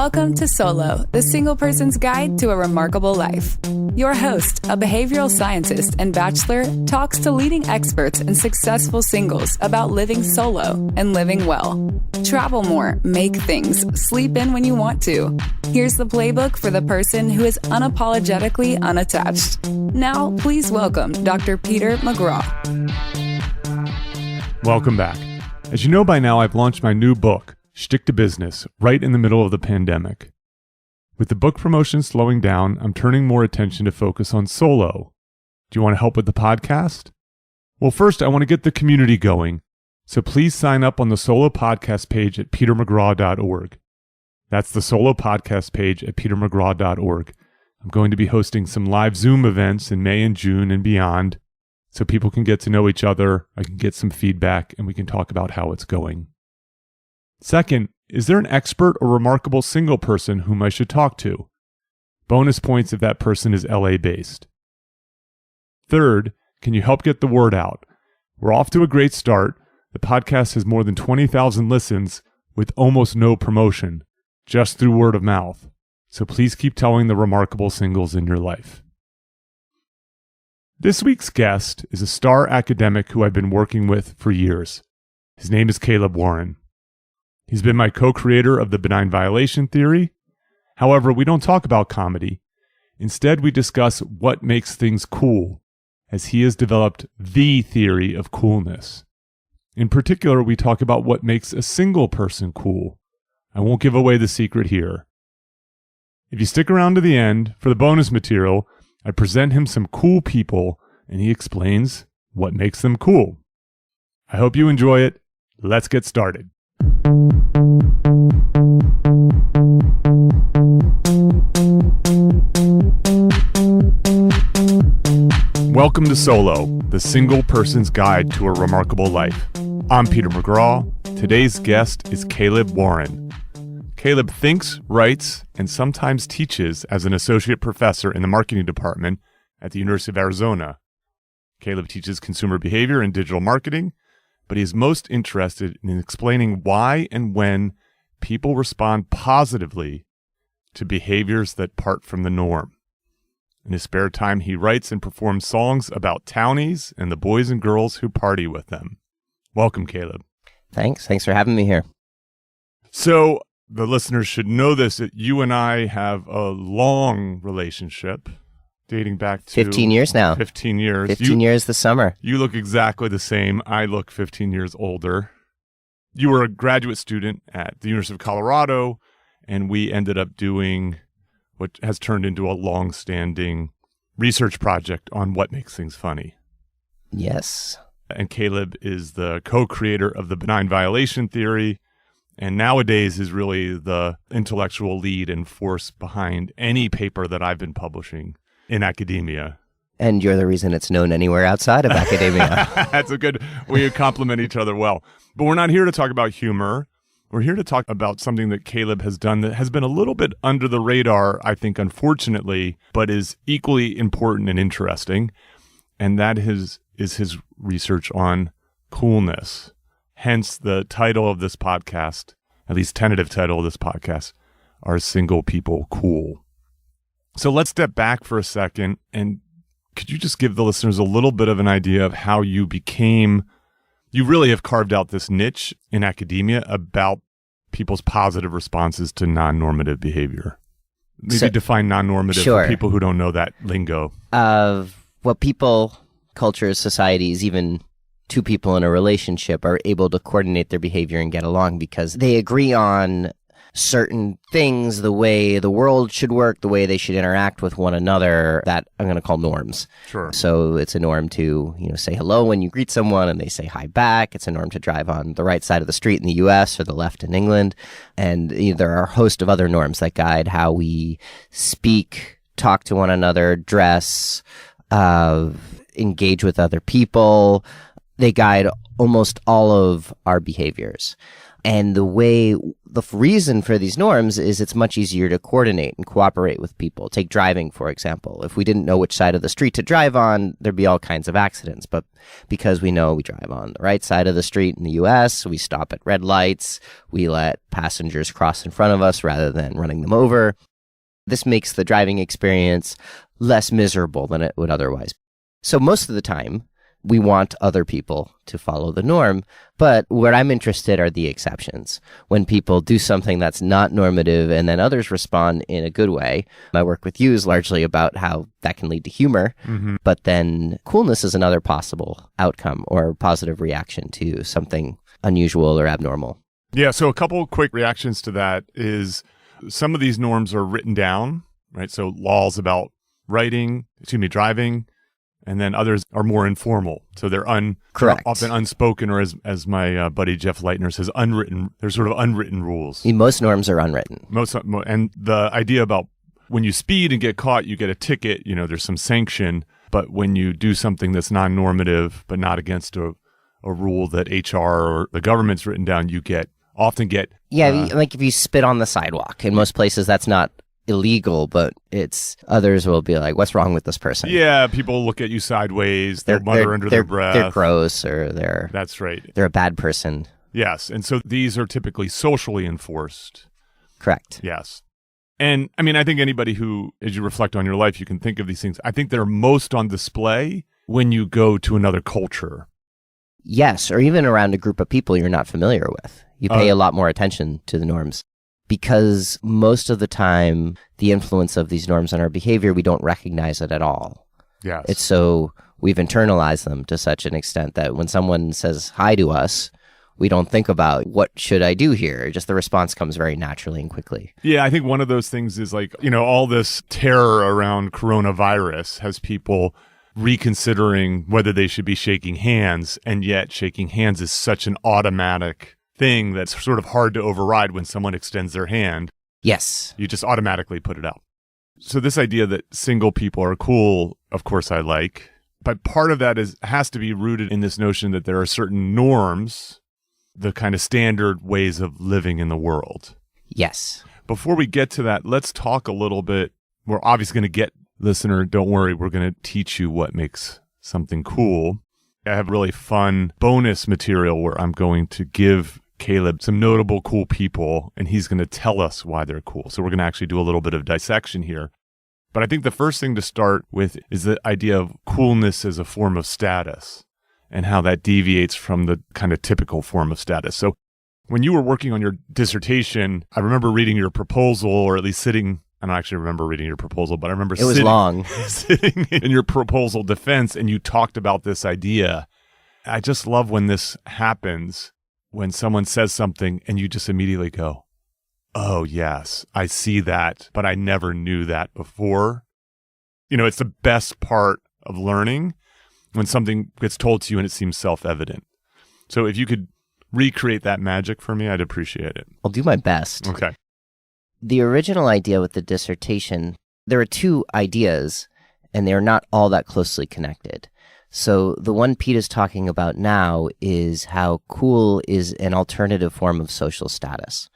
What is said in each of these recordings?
Welcome to Solo, the single person's guide to a remarkable life. Your host, a behavioral scientist and bachelor, talks to leading experts and successful singles about living solo and living well. Travel more, make things, sleep in when you want to. Here's the playbook for the person who is unapologetically unattached. Now, please welcome Dr. Peter McGraw. Welcome back. As you know by now, I've launched my new book, Shtick to Business, right in the middle of the pandemic. With the book promotion slowing down, I'm turning more attention to focus on solo. Do you want to help with the podcast? Well, first, I want to get the community going, so please sign up on the Solo Podcast page at petermcgraw.org. That's the Solo Podcast page at petermcgraw.org. I'm going to be hosting some live Zoom events in May and June and beyond, so people can get to know each other, I can get some feedback, and we can talk about how it's going. Second, is there an expert or remarkable single person whom I should talk to? Bonus points if that person is LA-based. Third, can you help get the word out? We're off to a great start. The podcast has more than 20,000 listens with almost no promotion, just through word of mouth. So please keep telling the remarkable singles in your life. This week's guest is a star academic who I've been working with for years. His name is Caleb Warren. He's been my co-creator of the benign violation theory. However, we don't talk about comedy. Instead, we discuss what makes things cool, as he has developed the theory of coolness. In particular, we talk about what makes a single person cool. I won't give away the secret here. If you stick around to the end, for the bonus material, I present him some cool people, and he explains what makes them cool. I hope you enjoy it. Let's get started. Welcome to Solo, the single person's guide to a remarkable life. I'm Peter McGraw. Today's guest is Caleb Warren. Caleb thinks, writes, and sometimes teaches as an associate professor in the marketing department at the University of Arizona. Caleb teaches consumer behavior and digital marketing, but he is most interested in explaining why and when people respond positively to behaviors that part from the norm. In his spare time, he writes and performs songs about townies and the boys and girls who party with them. Welcome, Caleb. Thanks for having me here. So, the listeners should know this, that you and I have a long relationship dating back to 15 years now. 15 years. 15 years this summer. You look exactly the same. I look 15 years older. You were a graduate student at the University of Colorado, and we ended up doing what has turned into a long-standing research project on what makes things funny. Yes. And Caleb is the co-creator of the benign violation theory, and nowadays is really the intellectual lead and force behind any paper that I've been publishing in academia. And you're the reason it's known anywhere outside of academia. That's a good, we complement each other well. But we're not here to talk about humor. We're here to talk about something that Caleb has done that has been a little bit under the radar, I think, unfortunately, but is equally important and interesting. And that is his research on coolness. Hence the title of this podcast, at least tentative title of this podcast, Are Single People Cool? So let's step back for a second, and could you just give the listeners a little bit of an idea of how you really have carved out this niche in academia about people's positive responses to non-normative behavior? Maybe define non-normative for people who don't know that lingo. Of what people, cultures, societies, even two people in a relationship are able to coordinate their behavior and get along because they agree on certain things, the way the world should work, the way they should interact with one another, that I'm going to call norms. Sure. So it's a norm to, say hello when you greet someone and they say hi back. It's a norm to drive on the right side of the street in the US or the left in England. And there are a host of other norms that guide how we speak, talk to one another, dress, engage with other people. They guide almost all of our behaviors. And the reason for these norms is it's much easier to coordinate and cooperate with people. Take driving, for example. If we didn't know which side of the street to drive on, there'd be all kinds of accidents. But because we know we drive on the right side of the street in the US, we stop at red lights, we let passengers cross in front of us rather than running them over. This makes the driving experience less miserable than it would otherwise. So most of the time, we want other people to follow the norm, but where I'm interested are the exceptions. When people do something that's not normative and then others respond in a good way. My work with you is largely about how that can lead to humor, but then coolness is another possible outcome or positive reaction to something unusual or abnormal. Yeah, so a couple quick reactions to that is some of these norms are written down, right? So laws about driving, and then others are more informal. So they're Correct. Often unspoken, or as my buddy Jeff Leitner says, unwritten. They're sort of unwritten rules. Most norms are unwritten. And the idea about when you speed and get caught, you get a ticket, there's some sanction. But when you do something that's non-normative, but not against a rule that HR or the government's written down, you often get... Yeah, like if you spit on the sidewalk. In most places, that's not illegal, but others will be like, what's wrong with this person? Yeah, people look at you sideways, they'll mutter under their breath. They're gross, or That's right. They're a bad person. Yes, and so these are typically socially enforced. Correct. Yes. And I mean, I think anybody who, as you reflect on your life, you can think of these things. I think they're most on display when you go to another culture. Yes, or even around a group of people you're not familiar with. You pay a lot more attention to the norms. Because most of the time, the influence of these norms on our behavior, we don't recognize it at all. Yes. It's so we've internalized them to such an extent that when someone says hi to us, we don't think about what should I do here. Just the response comes very naturally and quickly. Yeah, I think one of those things is like, all this terror around coronavirus has people reconsidering whether they should be shaking hands, and yet shaking hands is such an automatic thing that's sort of hard to override when someone extends their hand. Yes. You just automatically put it out. So this idea that single people are cool, of course I like, but part of that has to be rooted in this notion that there are certain norms, the kind of standard ways of living in the world. Yes. Before we get to that, let's talk a little bit. We're obviously going to get, listener, don't worry, we're going to teach you what makes something cool. I have really fun bonus material where I'm going to give Caleb some notable cool people, and he's going to tell us why they're cool. So we're going to actually do a little bit of dissection here. But I think the first thing to start with is the idea of coolness as a form of status and how that deviates from the kind of typical form of status. So when you were working on your dissertation, I remember reading your proposal, or at least sitting, I don't actually remember reading your proposal, but I remember it was long. sitting in your proposal defense, and you talked about this idea. I just love when this happens, when someone says something and you just immediately go, oh, yes, I see that, but I never knew that before. It's the best part of learning when something gets told to you and it seems self-evident. So if you could recreate that magic for me, I'd appreciate it. I'll do my best. Okay. The original idea with the dissertation, there are two ideas, and they're not all that closely connected. So the one Pete is talking about now is how cool is an alternative form of social status.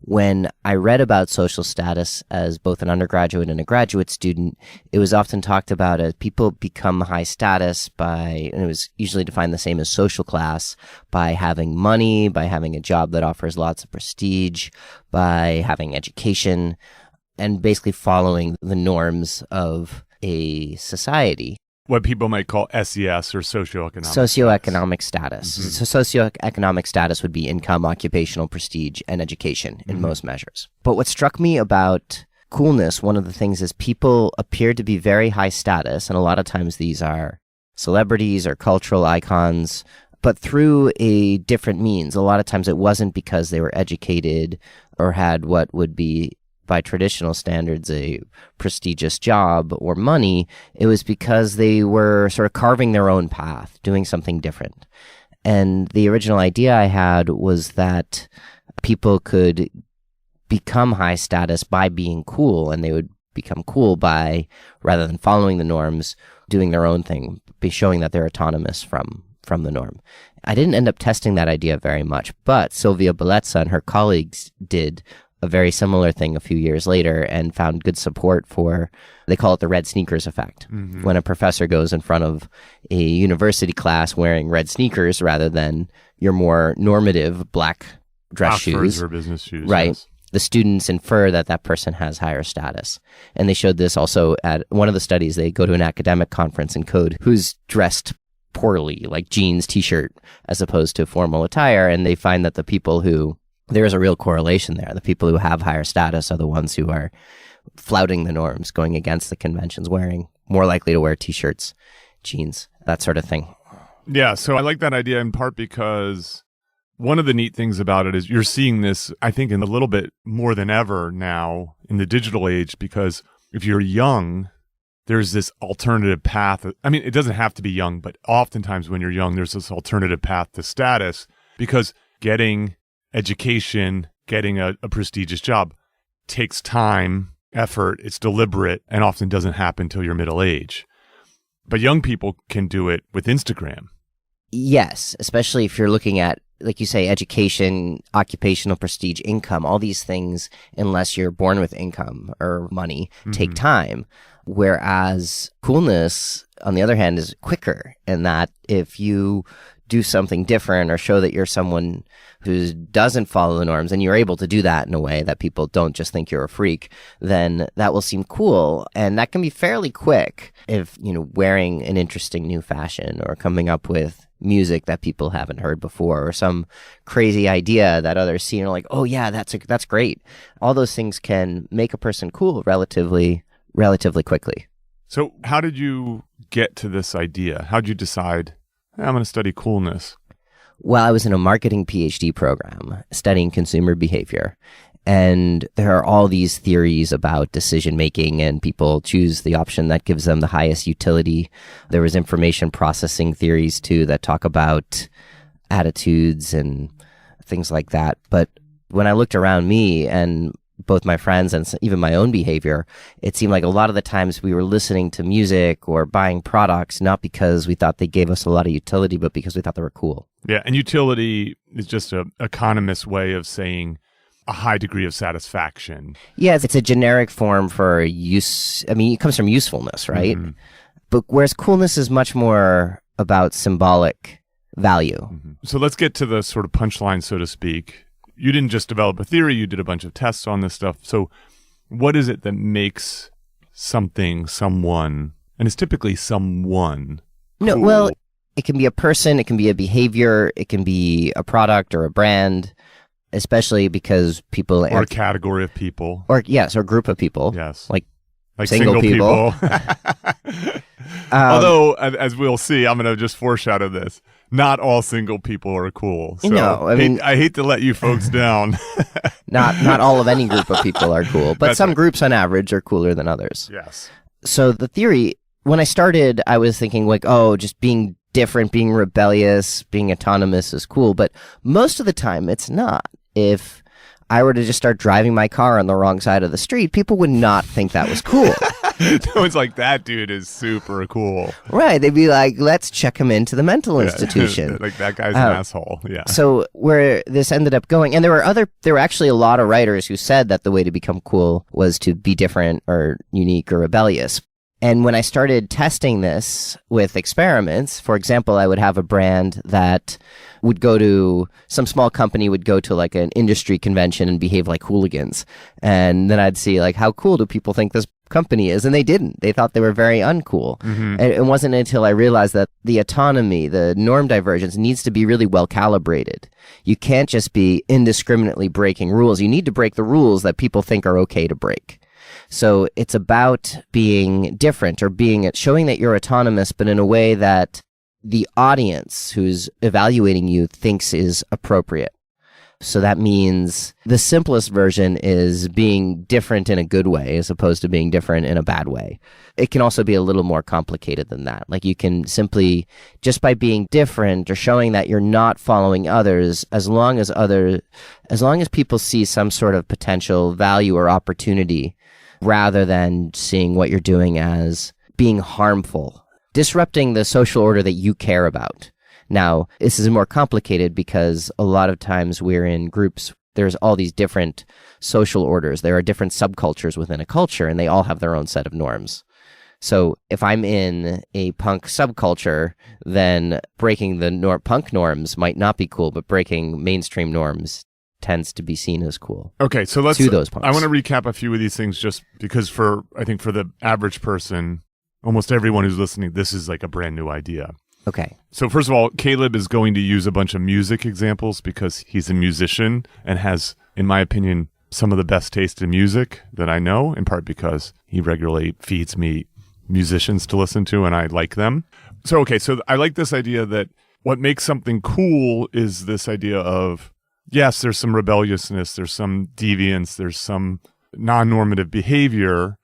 When I read about social status as both an undergraduate and a graduate student, it was often talked about as people become high status and it was usually defined the same as social class, by having money, by having a job that offers lots of prestige, by having education, and basically following the norms of a society. What people might call SES, or socioeconomic status. Mm-hmm. So socioeconomic status would be income, occupational prestige, and education in most measures. But what struck me about coolness, one of the things is people appear to be very high status, and a lot of times these are celebrities or cultural icons, but through a different means. A lot of times it wasn't because they were educated or had what would be, by traditional standards, a prestigious job or money. It was because they were sort of carving their own path, doing something different. And the original idea I had was that people could become high status by being cool, and they would become cool by, rather than following the norms, doing their own thing, be showing that they're autonomous from from the norm. I didn't end up testing that idea very much, but Silvia Bellezza and her colleagues did a very similar thing a few years later and found good support for, they call it the red sneakers effect. Mm-hmm. When a professor goes in front of a university class wearing red sneakers rather than your more normative black dress shoes. Or business shoes. Right. Yes. The students infer that that person has higher status. And they showed this also at one of the studies. They go to an academic conference in code who's dressed poorly, like jeans, t-shirt, as opposed to formal attire. And they find that the people who, there is a real correlation there. The people who have higher status are the ones who are flouting the norms, going against the conventions, wearing, more likely to wear t-shirts, jeans, that sort of thing. Yeah, so I like that idea in part because one of the neat things about it is you're seeing this, I think, in a little bit more than ever now in the digital age, because if you're young, there's this alternative path. I mean, it doesn't have to be young, but oftentimes when you're young, there's this alternative path to status because getting education, getting a prestigious job takes time, effort, it's deliberate, and often doesn't happen until your middle age. But young people can do it with Instagram. Yes, especially if you're looking at, like you say, education, occupational prestige, income, all these things, unless you're born with income or money, take time. Whereas coolness, on the other hand, is quicker in that if you do something different or show that you're someone who doesn't follow the norms and you're able to do that in a way that people don't just think you're a freak, then that will seem cool. And that can be fairly quick if, wearing an interesting new fashion or coming up with music that people haven't heard before or some crazy idea that others see and are like, oh yeah, that's great. All those things can make a person cool relatively quickly. So how did you get to this idea? How did you decide, I'm going to study coolness? Well, I was in a marketing PhD program studying consumer behavior. And there are all these theories about decision making, and people choose the option that gives them the highest utility. There was information processing theories too that talk about attitudes and things like that. But when I looked around me and both my friends and even my own behavior, it seemed like a lot of the times we were listening to music or buying products, not because we thought they gave us a lot of utility, but because we thought they were cool. Yeah, and utility is just an economist way of saying a high degree of satisfaction. Yeah, it's a generic form for use. I mean, it comes from usefulness, right? Mm-hmm. But whereas coolness is much more about symbolic value. Mm-hmm. So let's get to the sort of punchline, so to speak. You didn't just develop a theory, you did a bunch of tests on this stuff. So what is it that makes something, someone, and it's typically someone, No, cool? Well, it can be a person, it can be a behavior, it can be a product or a brand, especially because people... Or a category of people. Or, yes, or a group of people. Yes. Like single people. Although, as we'll see, I'm going to just foreshadow this. Not all single people are cool. So no, I mean, I hate to let you folks down. not all of any group of people are cool, but some groups on average are cooler than others. Yes. So the theory, when I started, I was thinking like, oh, just being different, being rebellious, being autonomous is cool. But most of the time it's not. If I were to just start driving my car on the wrong side of the street, people would not think that was cool. No one's like, that dude is super cool. Right. They'd be like, let's check him into the mental institution. Like, that guy's an asshole. Yeah. So where this ended up going, and there were actually a lot of writers who said that the way to become cool was to be different or unique or rebellious. And when I started testing this with experiments, for example, I would have a brand that would go to, some small company would go to like an industry convention and behave like hooligans. And then I'd see like, how cool do people think this company is? And they didn't. They thought they were very uncool. Mm-hmm. And it wasn't until I realized that the autonomy, the norm divergence needs to be really well calibrated. You can't just be indiscriminately breaking rules. You need to break the rules that people think are okay to break. So it's about being different or showing that you're autonomous, but in a way that the audience who's evaluating you thinks is appropriate. So that means the simplest version is being different in a good way as opposed to being different in a bad way. It can also be a little more complicated than that. Like you can simply, just by being different or showing that you're not following others, as long as people see some sort of potential value or opportunity, rather than seeing what you're doing as being harmful, disrupting the social order that you care about. Now, this is more complicated because a lot of times we're in groups. There's all these different social orders. There are different subcultures within a culture, and they all have their own set of norms. So if I'm in a punk subculture, then breaking the punk norms might not be cool, but breaking mainstream norms tends to be seen as cool. Okay, so let's. To those punks. I want to recap a few of these things just because I think for the average person, almost everyone who's listening, this is like a brand new idea. Okay. So first of all, Caleb is going to use a bunch of music examples because he's a musician and has, in my opinion, some of the best taste in music that I know, in part because he regularly feeds me musicians to listen to and I like them. So, okay, so I like this idea that what makes something cool is this idea of, yes, there's some rebelliousness, there's some deviance, there's some non-normative behavior,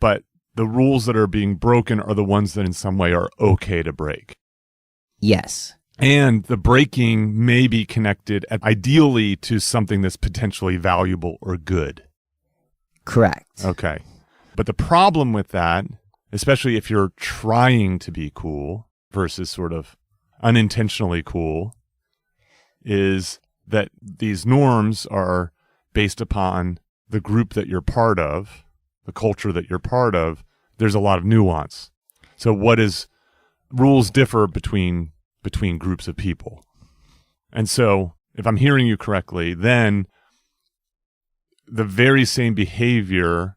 but the rules that are being broken are the ones that in some way are okay to break. Yes. And the breaking may be connected ideally to something that's potentially valuable or good. Correct. Okay. But the problem with that, especially if you're trying to be cool versus sort of unintentionally cool, is that these norms are based upon the group that you're part of, the culture that you're part of. There's a lot of nuance. So rules differ between groups of people. And so if I'm hearing you correctly, then the very same behavior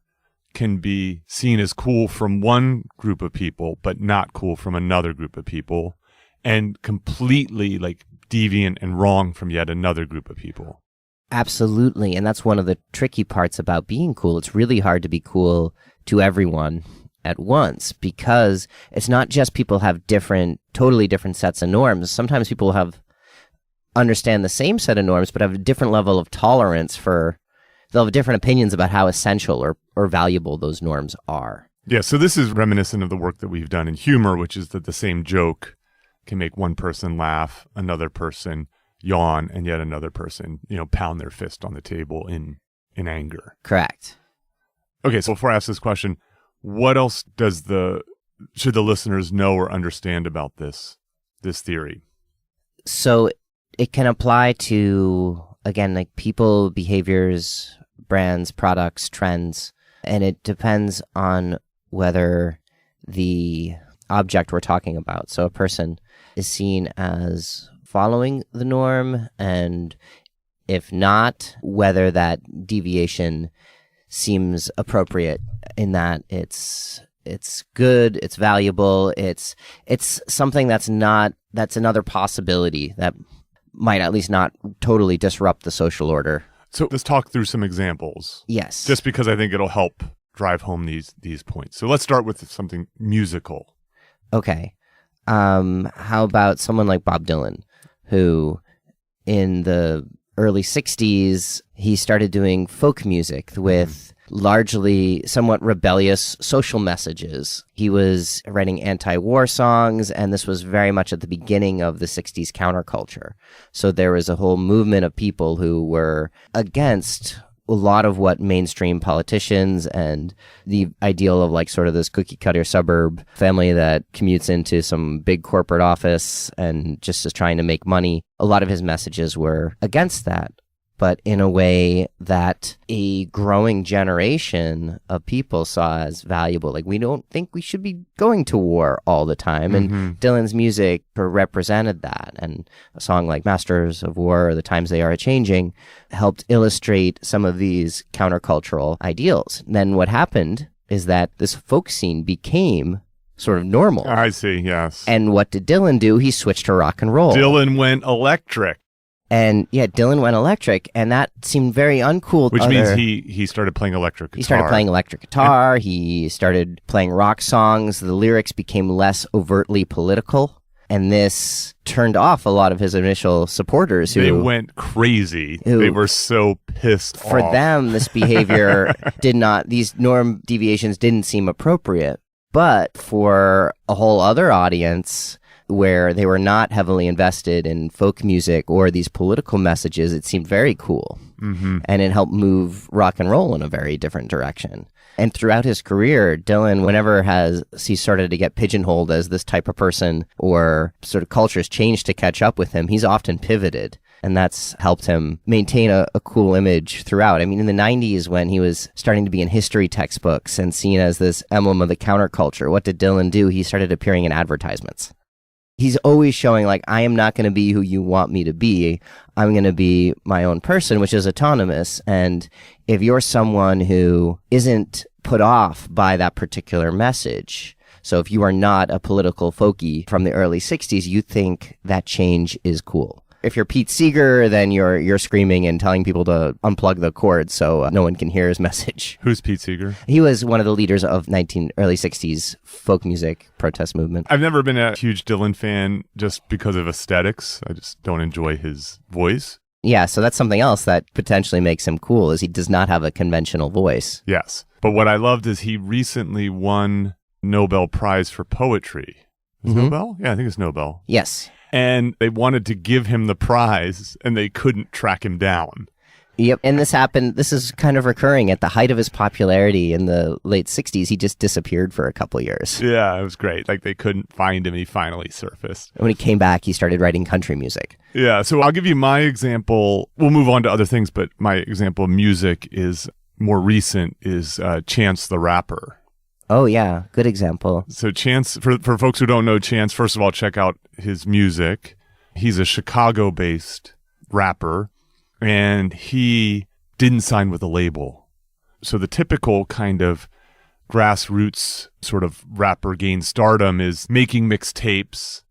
can be seen as cool from one group of people, but not cool from another group of people, and completely like deviant and wrong from yet another group of people. Absolutely. And that's one of the tricky parts about being cool. It's really hard to be cool to everyone at once because it's not just people have totally different sets of norms. Sometimes people understand the same set of norms, but have a different level of tolerance they'll have different opinions about how essential or valuable those norms are. Yeah, so this is reminiscent of the work that we've done in humor, which is that the same joke can make one person laugh, another person yawn, and yet another person, pound their fist on the table in anger. Correct. Okay, so before I ask this question, what else should the listeners know or understand about this theory? So it can apply to, again, like people, behaviors, brands, products, trends, and it depends on whether the object we're talking about. So a person is seen as following the norm, and if not, whether that deviation seems appropriate in that it's good, it's valuable, it's something that's another possibility that might at least not totally disrupt the social order. So let's talk through some examples. Yes. Just because I think it'll help drive home these points. So let's start with something musical. Okay. How about someone like Bob Dylan, who in the early 60s, he started doing folk music with largely somewhat rebellious social messages. He was writing anti-war songs, and this was very much at the beginning of the 60s counterculture. So there was a whole movement of people who were against a lot of what mainstream politicians and the ideal of like sort of this cookie cutter suburb family that commutes into some big corporate office and just is trying to make money. A lot of his messages were against that, but in a way that a growing generation of people saw as valuable. Like, we don't think we should be going to war all the time. And Dylan's music represented that. And a song like Masters of War or The Times They Are A-Changing helped illustrate some of these countercultural ideals. And then what happened is that this folk scene became sort of normal. I see, yes. And what did Dylan do? He switched to rock and roll. Dylan went electric. And yeah, Dylan went electric, and that seemed very uncool. Which means he started playing electric guitar. He started playing electric guitar. He started playing rock songs. The lyrics became less overtly political, and this turned off a lot of his initial supporters. They went crazy. They were so pissed off. For them, this behavior these norm deviations didn't seem appropriate. But for a whole other audience, where they were not heavily invested in folk music or these political messages, it seemed very cool. And it helped move rock and roll in a very different direction. And throughout his career, Dylan, whenever he started to get pigeonholed as this type of person, or sort of culture's changed to catch up with him, he's often pivoted. And that's helped him maintain a cool image throughout. I mean, in the 90s, when he was starting to be in history textbooks and seen as this emblem of the counterculture, what did Dylan do? He started appearing in advertisements. He's always showing, like, I am not going to be who you want me to be. I'm going to be my own person, which is autonomous. And if you're someone who isn't put off by that particular message, so if you are not a political folkie from the early 60s, you think that change is cool. If you're Pete Seeger, then you're screaming and telling people to unplug the cord so no one can hear his message. Who's Pete Seeger? He was one of the leaders of early 60s folk music protest movement. I've never been a huge Dylan fan just because of aesthetics. I just don't enjoy his voice. Yeah, so that's something else that potentially makes him cool, is he does not have a conventional voice. Yes. But what I loved is he recently won Nobel Prize for Poetry. Is Nobel? Yeah, I think it's Nobel. Yes. And they wanted to give him the prize, and they couldn't track him down. Yep, and this is kind of recurring. At the height of his popularity in the late 60s, he just disappeared for a couple years. Yeah, it was great. Like, they couldn't find him, and he finally surfaced. And when he came back, he started writing country music. Yeah, so I'll give you my example. We'll move on to other things, but my example of music is more recent, is Chance the Rapper. Oh, yeah. Good example. So Chance, for folks who don't know Chance, first of all, check out his music. He's a Chicago-based rapper, and he didn't sign with a label. So the typical kind of grassroots sort of rapper gain stardom is making mixtapes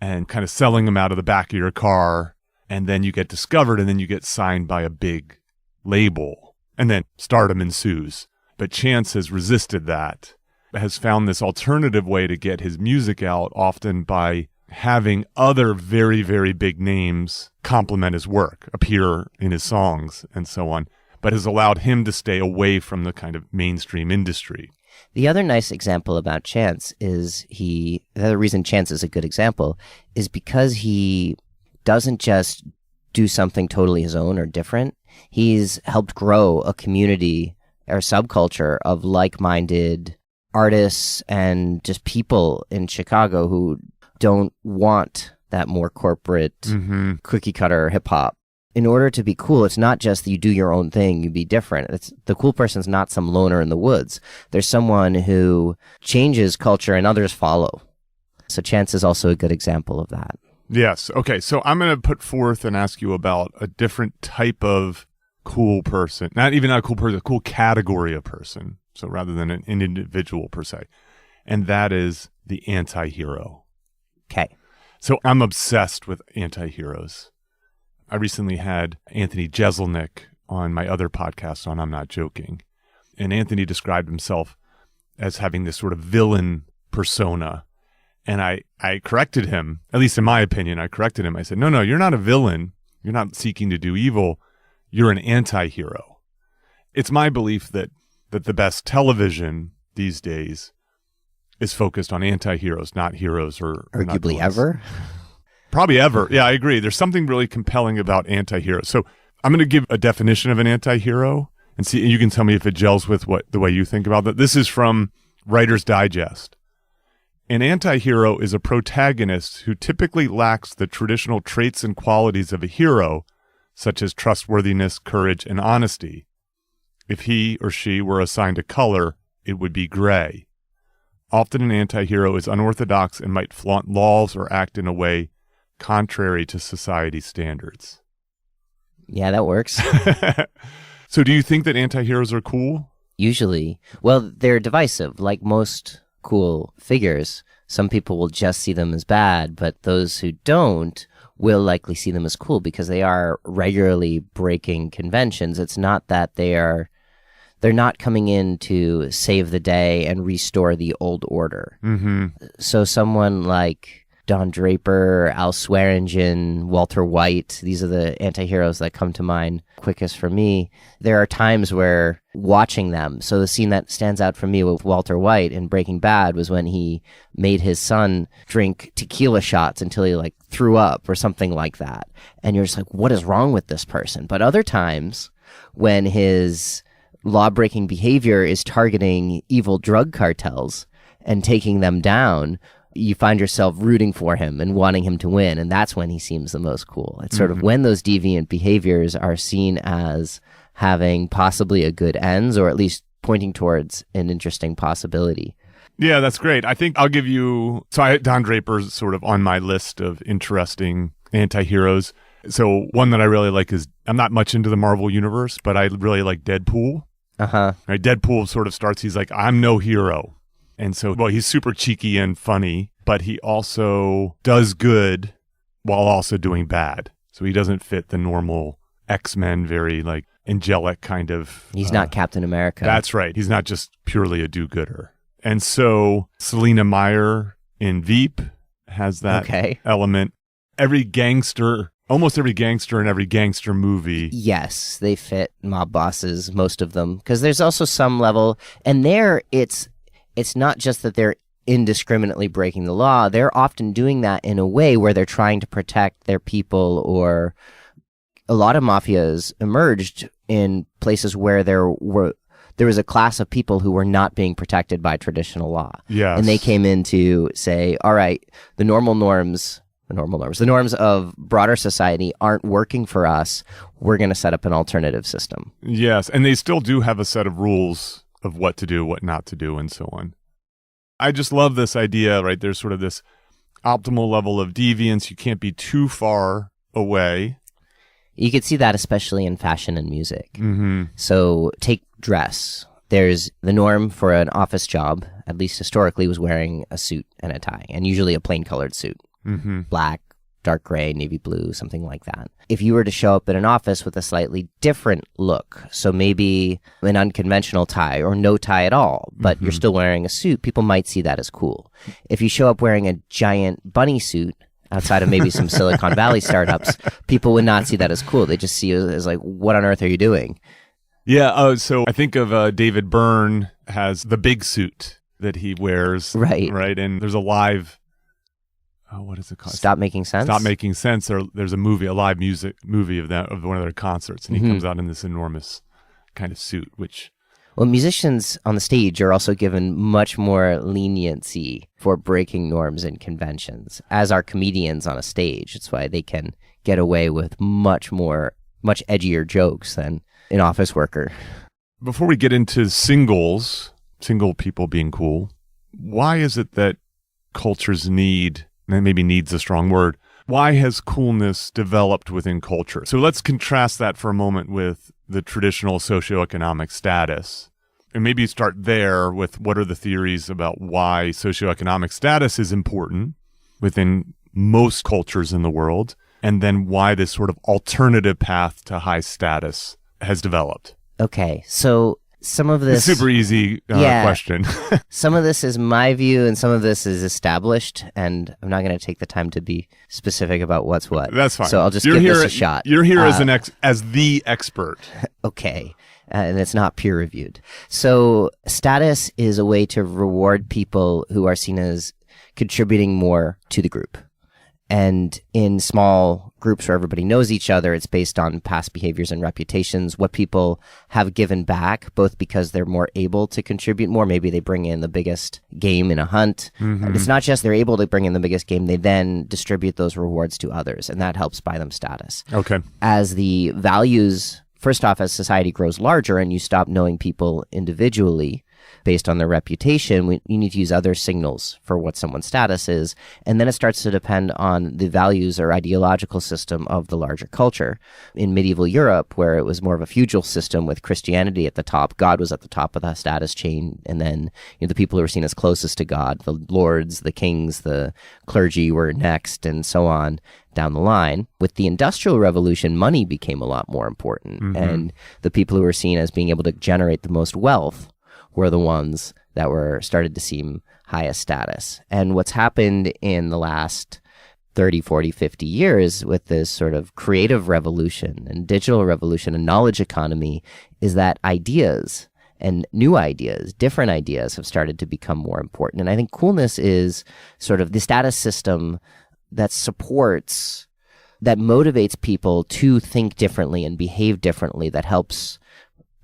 and kind of selling them out of the back of your car, and then you get discovered, and then you get signed by a big label, and then stardom ensues. But Chance has resisted that, has found this alternative way to get his music out, often by having other very, very big names complement his work, appear in his songs, and so on, but has allowed him to stay away from the kind of mainstream industry. The other nice example about Chance is the other reason Chance is a good example is because he doesn't just do something totally his own or different. He's helped grow a community or subculture of like-minded artists and just people in Chicago who don't want that more corporate cookie-cutter hip-hop. In order to be cool, it's not just that you do your own thing, you be different. The cool person's not some loner in the woods. There's someone who changes culture and others follow. So Chance is also a good example of that. Yes. Okay, so I'm going to put forth and ask you about a different type of cool person. Not a cool person, a cool category of person. So rather than an individual per se. And that is the anti-hero. Okay. So I'm obsessed with anti-heroes. I recently had Anthony Jeselnik on my other podcast on I'm Not Joking. And Anthony described himself as having this sort of villain persona. And I corrected him, at least in my opinion, I corrected him. I said, no, you're not a villain. You're not seeking to do evil. You're an anti-hero. It's my belief that the best television these days is focused on anti-heroes, not heroes or arguably ever. Probably ever. Yeah, I agree. There's something really compelling about anti-heroes. So I'm going to give a definition of an anti-hero and see, you can tell me if it gels with the way you think about that. This is from Writer's Digest. An anti-hero is a protagonist who typically lacks the traditional traits and qualities of a hero, such as trustworthiness, courage, and honesty. If he or she were assigned a color, it would be gray. Often an anti-hero is unorthodox and might flaunt laws or act in a way contrary to society's standards. Yeah, that works. So do you think that anti-heroes are cool? Usually. Well, they're divisive. Like most cool figures, some people will just see them as bad, but those who don't will likely see them as cool because they are regularly breaking conventions. It's not that they're not coming in to save the day and restore the old order. So someone like Don Draper, Al Swearingen, Walter White. These are the anti-heroes that come to mind quickest for me. There are times where watching them, so the scene that stands out for me with Walter White in Breaking Bad was when he made his son drink tequila shots until he like threw up or something like that. And you're just like, what is wrong with this person? But other times when his law-breaking behavior is targeting evil drug cartels and taking them down, you find yourself rooting for him and wanting him to win, and that's when he seems the most cool. It's sort of when those deviant behaviors are seen as having possibly a good ends, or at least pointing towards an interesting possibility. Yeah, that's great. I think I'll give you... Don Draper's sort of on my list of interesting anti-heroes. So one that I really like is... I'm not much into the Marvel Universe, but I really like Deadpool. Uh-huh. Right? Deadpool sort of starts, he's like, I'm no hero. And so, well, he's super cheeky and funny, but he also does good while also doing bad. So he doesn't fit the normal X-Men, very like angelic kind of... He's not Captain America. That's right. He's not just purely a do-gooder. And so Selena Meyer in Veep has that element. Almost every gangster in every gangster movie. Yes, they fit mob bosses, most of them. Because there's also some level, and there it's not just that they're indiscriminately breaking the law. They're often doing that in a way where they're trying to protect their people, or a lot of mafias emerged in places where there was a class of people who were not being protected by traditional law. Yes. And they came in to say, all right, the norms of broader society aren't working for us. We're going to set up an alternative system. Yes, and they still do have a set of rules of what to do, what not to do, and so on. I just love this idea, right? There's sort of this optimal level of deviance. You can't be too far away. You could see that especially in fashion and music. Mm-hmm. So take dress. There's the norm for an office job, at least historically, was wearing a suit and a tie, and usually a plain colored suit. Mm-hmm. Black, dark gray, navy blue, something like that. If you were to show up at an office with a slightly different look, so maybe an unconventional tie or no tie at all, but you're still wearing a suit, people might see that as cool. If you show up wearing a giant bunny suit outside of maybe some Silicon Valley startups, people would not see that as cool. They just see it as like, what on earth are you doing? Yeah, so I think of David Byrne has the big suit that he wears. Right. And there's a live... what is it called? Stop Making Sense? Stop Making Sense. There's a live music movie of one of their concerts, and he comes out in this enormous kind of suit, which... Well, musicians on the stage are also given much more leniency for breaking norms and conventions, as are comedians on a stage. It's why they can get away with much edgier jokes than an office worker. Before we get into single people being cool, why is it that cultures maybe needs a strong word. Why has coolness developed within culture? So let's contrast that for a moment with the traditional socioeconomic status. And maybe start there with what are the theories about why socioeconomic status is important within most cultures in the world, and then why this sort of alternative path to high status has developed. Okay, so some of this... It's super easy question. Some of this is my view, and some of this is established, and I'm not going to take the time to be specific about what's what. That's fine. So I'll just give this a shot. You're here as the expert. Okay, and it's not peer-reviewed. So status is a way to reward people who are seen as contributing more to the group. And in small groups where everybody knows each other, it's based on past behaviors and reputations, what people have given back, both because they're more able to contribute more. Maybe they bring in the biggest game in a hunt. Mm-hmm. It's not just they're able to bring in the biggest game, they then distribute those rewards to others, and that helps buy them status. Okay. As the values, first off, as society grows larger and you stop knowing people individually, based on their reputation, you need to use other signals for what someone's status is. And then it starts to depend on the values or ideological system of the larger culture. In medieval Europe, where it was more of a feudal system with Christianity at the top, God was at the top of the status chain. And then the people who were seen as closest to God, the lords, the kings, the clergy were next, and so on down the line. With the Industrial Revolution, money became a lot more important. Mm-hmm. And the people who were seen as being able to generate the most wealth were the ones that were started to seem highest status. And what's happened in the last 30, 40, 50 years with this sort of creative revolution and digital revolution and knowledge economy is that ideas and new ideas, different ideas have started to become more important. And I think coolness is sort of the status system that supports, that motivates people to think differently and behave differently, that helps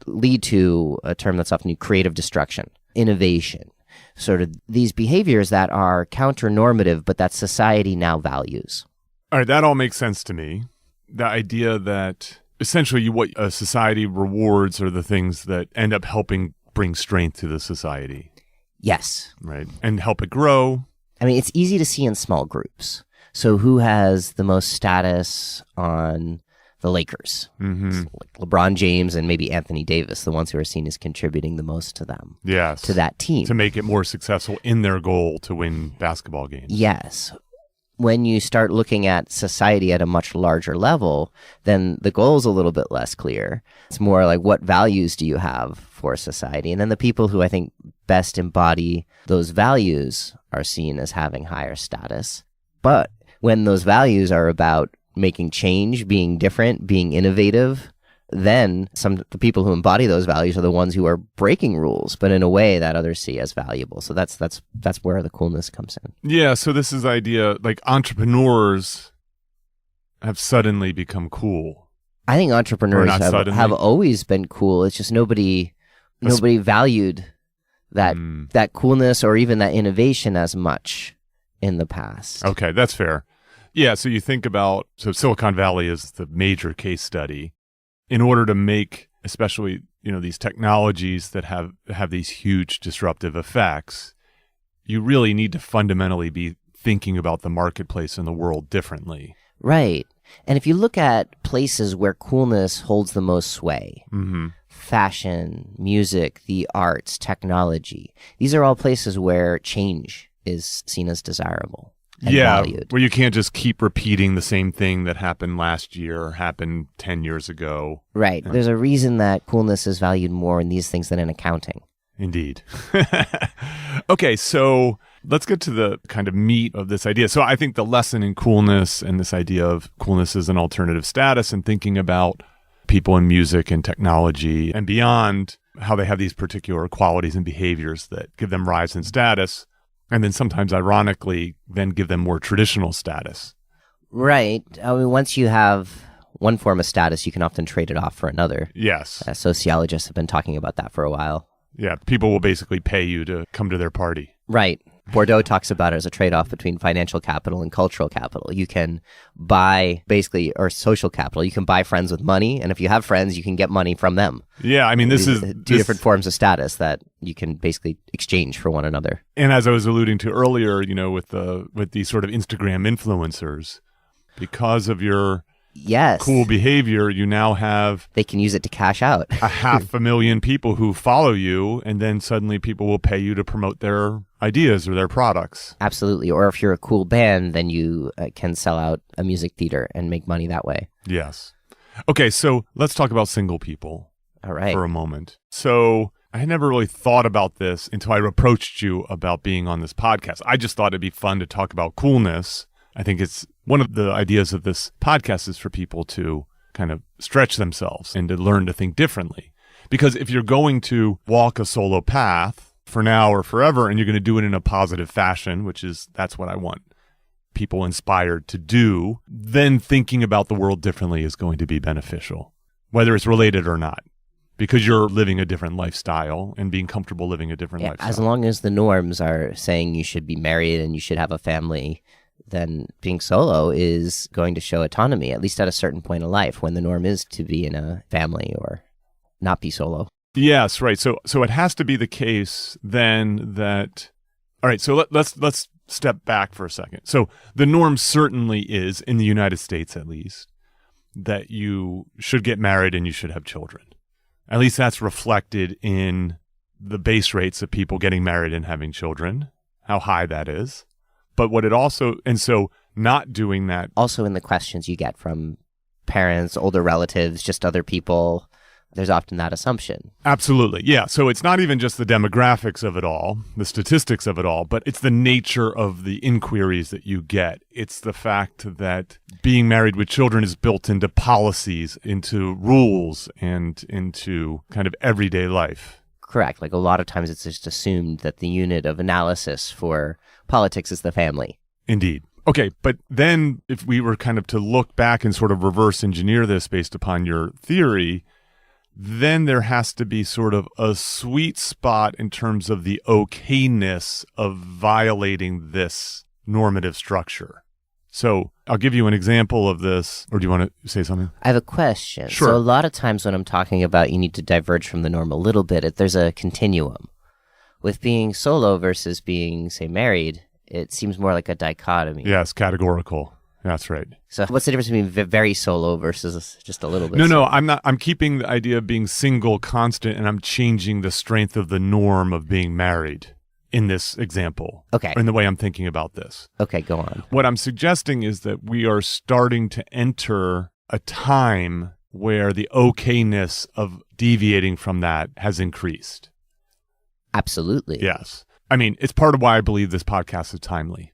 lead to a term that's often used, creative destruction, innovation, sort of these behaviors that are counter-normative, but that society now values. All right, that all makes sense to me. The idea that essentially what a society rewards are the things that end up helping bring strength to the society. Yes. Right. And help it grow. I mean, it's easy to see in small groups. So who has the most status on the Lakers? Mm-hmm. Like LeBron James and maybe Anthony Davis, the ones who are seen as contributing the most to them. Yes. To that team. To make it more successful in their goal to win basketball games. Yes. When you start looking at society at a much larger level, then the goal is a little bit less clear. It's more like, what values do you have for society? And then the people who I think best embody those values are seen as having higher status. But when those values are about making change, being different, being innovative, then the people who embody those values are the ones who are breaking rules, but in a way that others see as valuable. So that's where the coolness comes in. Yeah, so this is the idea, like entrepreneurs have suddenly become cool. I think entrepreneurs have always been cool. It's just nobody valued that coolness or even that innovation as much in the past. Okay, that's fair. Yeah, so you think about, Silicon Valley is the major case study. In order to make, especially, these technologies that have these huge disruptive effects, you really need to fundamentally be thinking about the marketplace and the world differently. Right. And if you look at places where coolness holds the most sway, fashion, music, the arts, technology, these are all places where change is seen as desirable. Valued. Where you can't just keep repeating the same thing that happened last year or happened 10 years ago. Right. There's a reason that coolness is valued more in these things than in accounting. Indeed. Okay, so let's get to the kind of meat of this idea. So I think the lesson in coolness and this idea of coolness as an alternative status and thinking about people in music and technology and beyond, how they have these particular qualities and behaviors that give them rise in status. And then sometimes, ironically, then give them more traditional status. Right. I mean, once you have one form of status, you can often trade it off for another. Yes. Sociologists have been talking about that for a while. Yeah. People will basically pay you to come to their party. Right. Bordeaux talks about it as a trade-off between financial capital and cultural capital. You can buy or social capital. You can buy friends with money, and if you have friends, you can get money from them. Yeah, I mean, this is two different forms of status that you can basically exchange for one another. And as I was alluding to earlier, with these sort of Instagram influencers, because of your cool behavior, you now have... They can use it to cash out. 500,000 people who follow you, and then suddenly people will pay you to promote their ideas or their products. Absolutely. Or if you're a cool band, then you can sell out a music theater and make money that way. Yes. Okay, so let's talk about single people. All right. For a moment. So I had never really thought about this until I approached you about being on this podcast. I just thought it'd be fun to talk about coolness. I think it's one of the ideas of this podcast is for people to kind of stretch themselves and to learn to think differently. Because if you're going to walk a solo path for now or forever, and you're going to do it in a positive fashion, that's what I want people inspired to do, then thinking about the world differently is going to be beneficial, whether it's related or not. Because you're living a different lifestyle and being comfortable living a different lifestyle. As long as the norms are saying you should be married and you should have a family, then being solo is going to show autonomy, at least at a certain point in life when the norm is to be in a family or not be solo. Yes, right. So it has to be the case then that... All right, so let's step back for a second. So the norm certainly is, in the United States at least, that you should get married and you should have children. At least that's reflected in the base rates of people getting married and having children, how high that is. But what it also, and so not doing that. Also in the questions you get from parents, older relatives, just other people there's often that assumption. Absolutely. Yeah. So it's not even just the demographics of it all, the statistics of it all, but it's the nature of the inquiries that you get. It's the fact that being married with children is built into policies, into rules, and into kind of everyday life. Correct. Like a lot of times it's just assumed that the unit of analysis for politics is the family. Indeed. Okay, but then if we were kind of to look back and sort of reverse engineer this based upon your theory, then there has to be sort of a sweet spot in terms of the okayness of violating this normative structure. So I'll give you an example of this, or do you want to say something? I have a question. Sure. So a lot of times when I'm talking about you need to diverge from the norm a little bit, there's a continuum. With being solo versus being, say, married, it seems more like a dichotomy. Yes, categorical. That's right. So what's the difference between very solo versus just a little bit? No, I'm not. I'm keeping the idea of being single constant, and I'm changing the strength of the norm of being married in this example. Okay. Or in the way I'm thinking about this. Okay, go on. What I'm suggesting is that we are starting to enter a time where the okayness of deviating from that has increased. Absolutely. Yes. I mean, it's part of why I believe this podcast is timely.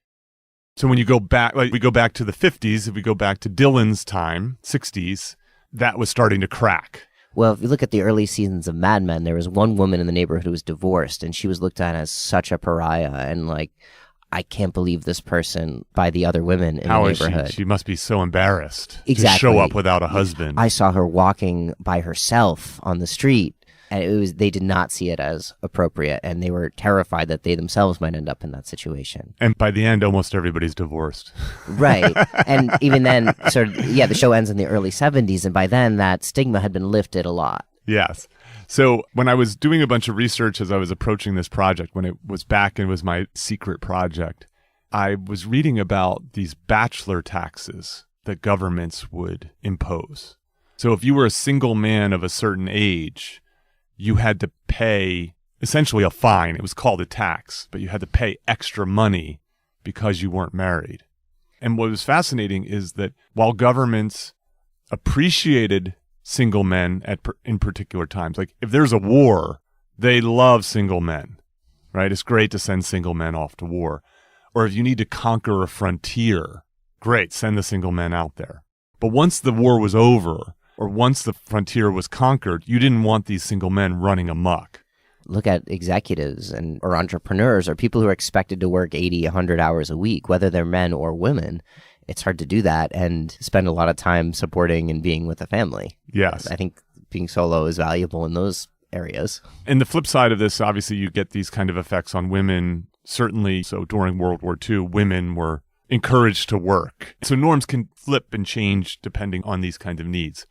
So when you go back, like we go back to the 50s, if we go back to Dylan's time, 60s, that was starting to crack. Well, if you look at the early seasons of Mad Men, there was one woman in the neighborhood who was divorced, and she was looked at as such a pariah, and like, I can't believe this person by the other women in the neighborhood. She must be so embarrassed Exactly. to show up without a husband. I saw her walking by herself on the street, and they did not see it as appropriate, and they were terrified that they themselves might end up in that situation. And by the end, almost everybody's divorced. Right. And even then, the show ends in the early 70s, and by then that stigma had been lifted a lot. Yes. So when I was doing a bunch of research as I was approaching this project, when it was back and was my secret project, I was reading about these bachelor taxes that governments would impose. So if you were a single man of a certain age, you had to pay essentially a fine. It was called a tax, but you had to pay extra money because you weren't married. And what was fascinating is that while governments appreciated single men in particular times, like if there's a war, they love single men, right? It's great to send single men off to war. Or if you need to conquer a frontier, great, send the single men out there. But once the war was over, or once the frontier was conquered, you didn't want these single men running amok. Look at executives or entrepreneurs or people who are expected to work 80, 100 hours a week, whether they're men or women. It's hard to do that and spend a lot of time supporting and being with a family. Yes. I think being solo is valuable in those areas. And the flip side of this, obviously, you get these kind of effects on women. Certainly, so during World War II, women were encouraged to work. So norms can flip and change depending on these kinds of needs.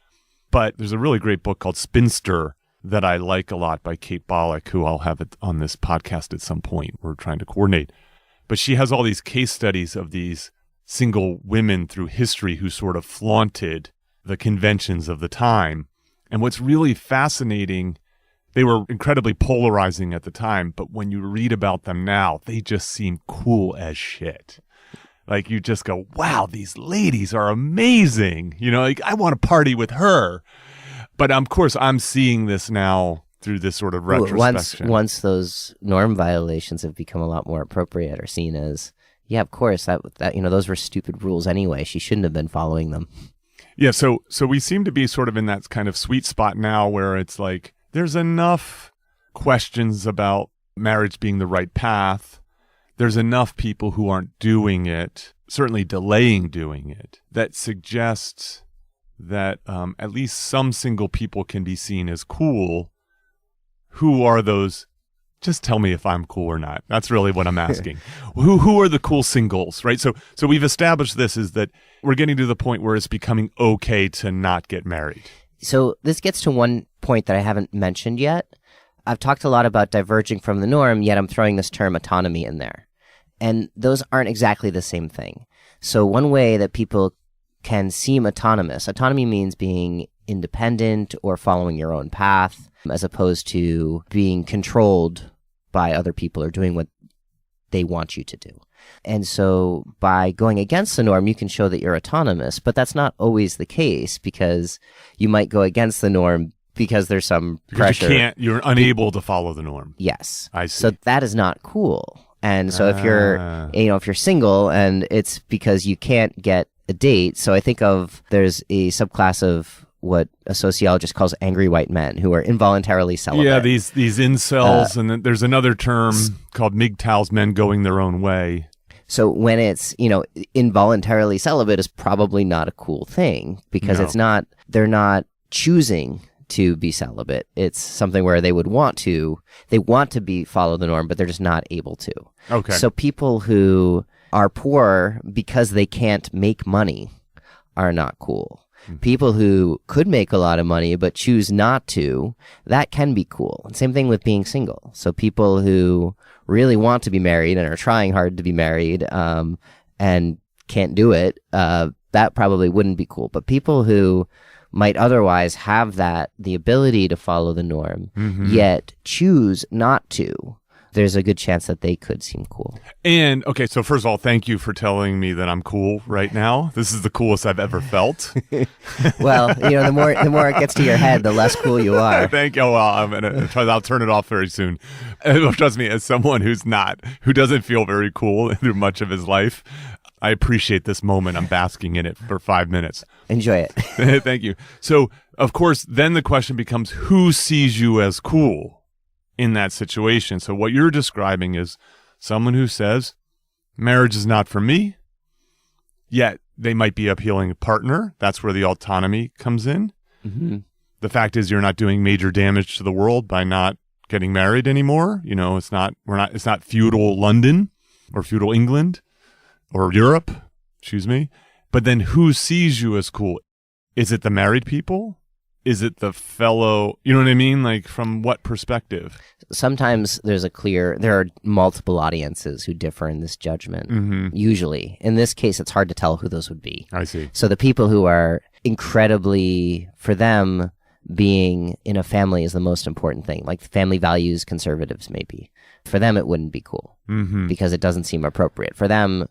But there's a really great book called Spinster that I like a lot by Kate Bollock, who I'll have it on this podcast at some point. We're trying to coordinate. But she has all these case studies of these single women through history who sort of flaunted the conventions of the time. And what's really fascinating, they were incredibly polarizing at the time, but when you read about them now, they just seem cool as shit. Like you just go, wow, these ladies are amazing. You know, like I want to party with her. But of course, I'm seeing this now through this sort of retrospection. Once those norm violations have become a lot more appropriate or seen as, yeah, of course, that those were stupid rules anyway. She shouldn't have been following them. Yeah, so we seem to be sort of in that kind of sweet spot now where it's like there's enough questions about marriage being the right path. There's enough people who aren't doing it, certainly delaying doing it, that suggests that at least some single people can be seen as cool. Who are those? Just tell me if I'm cool or not. That's really what I'm asking. Who are the cool singles, right? So we've established this is that we're getting to the point where it's becoming okay to not get married. So this gets to one point that I haven't mentioned yet. I've talked a lot about diverging from the norm, yet I'm throwing this term autonomy in there. And those aren't exactly the same thing. So one way that people can seem autonomous, autonomy means being independent or following your own path, as opposed to being controlled by other people or doing what they want you to do. And so by going against the norm, you can show that you're autonomous, but that's not always the case because you might go against the norm because there's some Because pressure. you're unable to follow the norm. Yes. I see. So that is not cool. And so if you're single and it's because you can't get a date. So I think there's a subclass of what a sociologist calls angry white men who are involuntarily celibate. Yeah, these incels, and then there's another term called MGTOWs, men going their own way. So when it's, involuntarily celibate is probably not a cool thing because they're not choosing to be celibate. It's something where they want to follow the norm, but they're just not able to. Okay. So people who are poor because they can't make money are not cool. People who could make a lot of money but choose not to, that can be cool. And same thing with being single. So people who really want to be married and are trying hard to be married and can't do it, that probably wouldn't be cool. But people who might otherwise have the ability to follow the norm, yet choose not to, there's a good chance that they could seem cool. And, okay, so first of all, thank you for telling me that I'm cool right now. This is the coolest I've ever felt. Well, the more it gets to your head, the less cool you are. Thank you. Well, I'll turn it off very soon. Trust me, as someone who doesn't feel very cool through much of his life, I appreciate this moment. I'm basking in it for 5 minutes. Enjoy it. Thank you. So, of course, then the question becomes, who sees you as cool in that situation? So what you're describing is someone who says, marriage is not for me, yet they might be appealing a partner. That's where the autonomy comes in. Mm-hmm. The fact is you're not doing major damage to the world by not getting married anymore. It's not feudal London or feudal England or Europe, But then who sees you as cool? Is it the married people? Is it the fellow, you know what I mean? Like, from what perspective? Sometimes there are multiple audiences who differ in this judgment. Usually. In this case, it's hard to tell who those would be. I see. So the people who are incredibly, for them, being in a family is the most important thing. Like family values, conservatives maybe. For them, it wouldn't be cool because it doesn't seem appropriate. For them,